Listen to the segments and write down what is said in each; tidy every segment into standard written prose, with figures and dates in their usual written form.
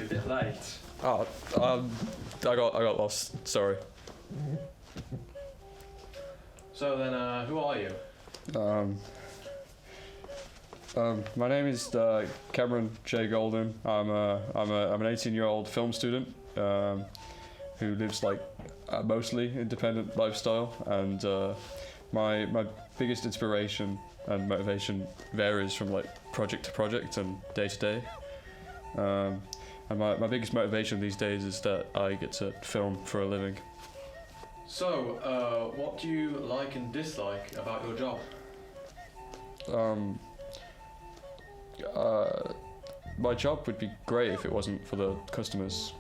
a bit late. Oh, I got lost. Sorry. So then, who are you? My name is Cameron J. Golden. I'm an 18-year-old film student who lives like a mostly independent lifestyle, and my biggest inspiration and motivation varies from like project to project and day to day. And my biggest motivation these days is that I get to film for a living. So, what do you like and dislike about your job? My job would be great if it wasn't for the customers.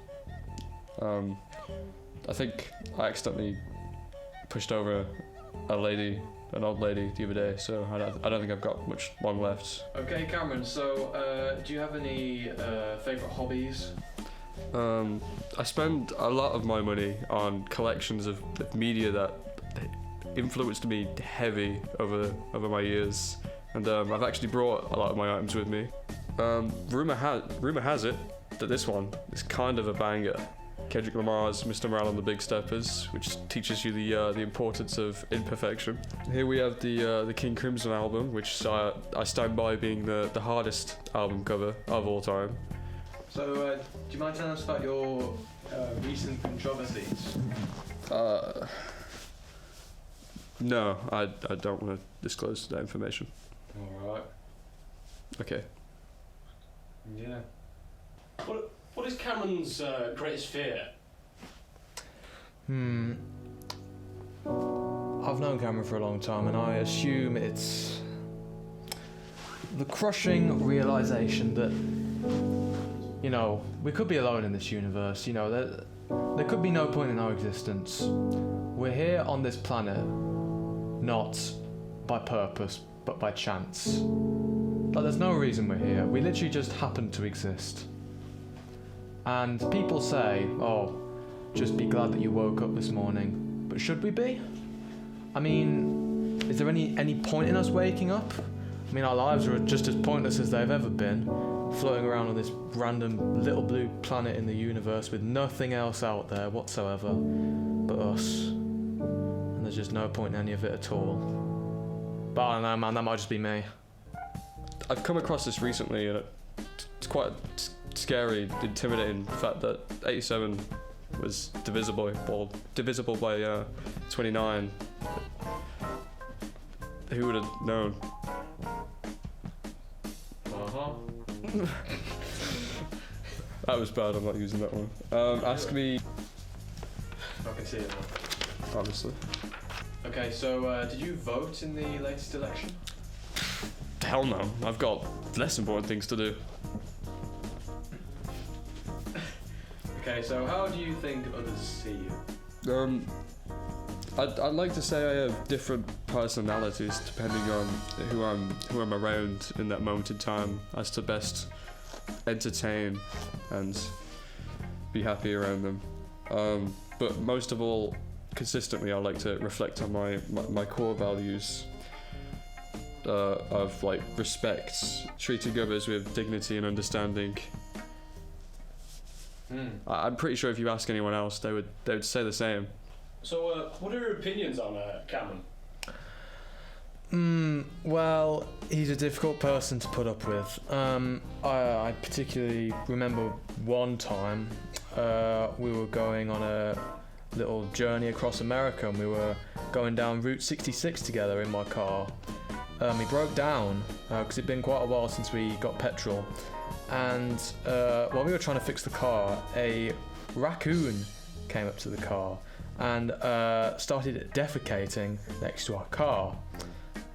I think I accidentally pushed over an old lady the other day, so I don't think I've got much long left. Okay, Cameron, so do you have any favourite hobbies? I spend a lot of my money on collections of media that influenced me heavy over my years, and I've actually brought a lot of my items with me. Rumour has it that this one is kind of a banger. Kendrick Lamar's Mr. Morale and the Big Steppers, which teaches you the importance of imperfection. Here we have the King Crimson album, which I stand by being the hardest album cover of all time. So, do you mind telling us about your recent controversies? No, I don't want to disclose that information. Alright. Okay. Yeah. What is Cameron's greatest fear? I've known Cameron for a long time, and I assume it's the crushing realization that, you know, we could be alone in this universe. You know, there could be no point in our existence. We're here on this planet, not by purpose, but by chance. Like, there's no reason we're here. We literally just happen to exist. And people say, oh, just be glad that you woke up this morning. But should we be? I mean, is there any point in us waking up? I mean, our lives are just as pointless as they've ever been, floating around on this random little blue planet in the universe with nothing else out there whatsoever but us. And there's just no point in any of it at all. But I don't know, man, that might just be me. I've come across this recently, and it's quite scary, intimidating, the fact that 87 was divisible by 29. Who would have known? That was bad, I'm not using that one. Ask me. I can see it now. Obviously. Okay, so did you vote in the latest election? Hell no, I've got less important things to do. Okay, so how do you think others see you? I'd like to say I have different personalities depending on who I'm around in that moment in time, as to best entertain and be happy around them. But most of all, consistently, I like to reflect on my core values of like respect, treating others with dignity and understanding. I'm pretty sure if you ask anyone else, they would say the same. So, what are your opinions on Cameron? Well, he's a difficult person to put up with. I particularly remember one time we were going on a little journey across America, and we were going down Route 66 together in my car. He broke down because it'd been quite a while since we got petrol, and while we were trying to fix the car, a raccoon came up to the car and started defecating next to our car.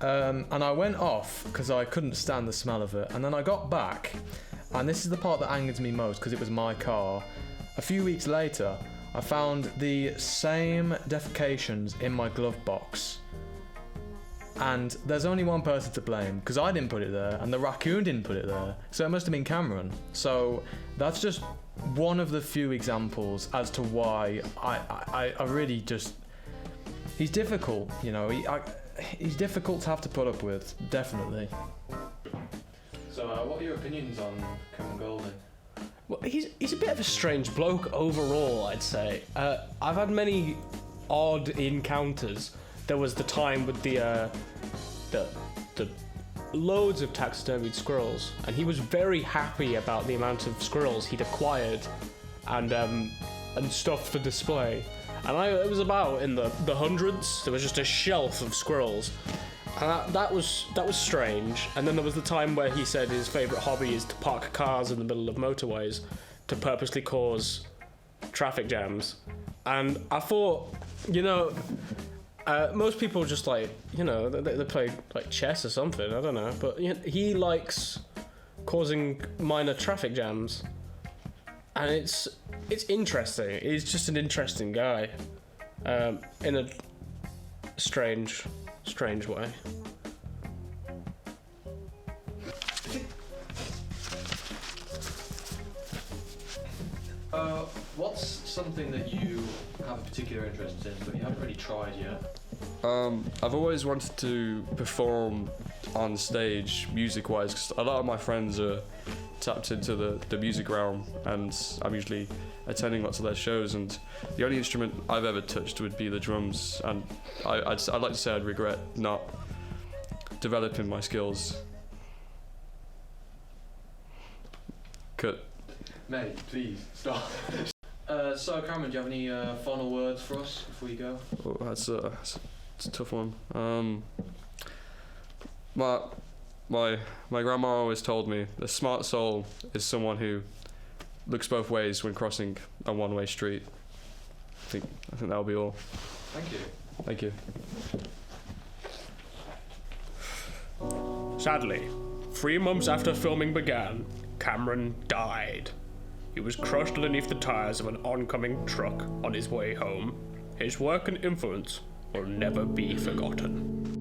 And I went off because I couldn't stand the smell of it, and then I got back, and this is the part that angered me most because it was my car. A few weeks later, I found the same defecations in my glove box. And there's only one person to blame, because I didn't put it there, and the raccoon didn't put it there, so it must have been Cameron. So that's just one of the few examples as to why I really just... He's difficult, you know, he's difficult to have to put up with, definitely. So what are your opinions on Cameron Golding? Well, he's a bit of a strange bloke overall, I'd say. I've had many odd encounters. There was the time with the loads of taxidermied squirrels, and he was very happy about the amount of squirrels he'd acquired and stuff for display. And it was about in the hundreds. There was just a shelf of squirrels. And that was strange. And then there was the time where he said his favourite hobby is to park cars in the middle of motorways to purposely cause traffic jams. And I thought, most people just they play like chess or something, I don't know. But he likes causing minor traffic jams. And it's interesting. He's just an interesting guy, in a strange way. What's something that you have a particular interest in, but you haven't really tried yet? I've always wanted to perform on stage, music-wise, because a lot of my friends are tapped into the music realm, and I'm usually attending lots of their shows, and the only instrument I've ever touched would be the drums, and I'd like to say I'd regret not developing my skills. Cut. Mate, please, stop. So Cameron, do you have any final words for us before you go? Oh, that's a tough one. My grandma always told me the smart soul is someone who looks both ways when crossing a one-way street. I think that'll be all. Thank you. Thank you. Sadly, 3 months after filming began, Cameron died. He was crushed underneath the tires of an oncoming truck on his way home. His work and influence will never be forgotten.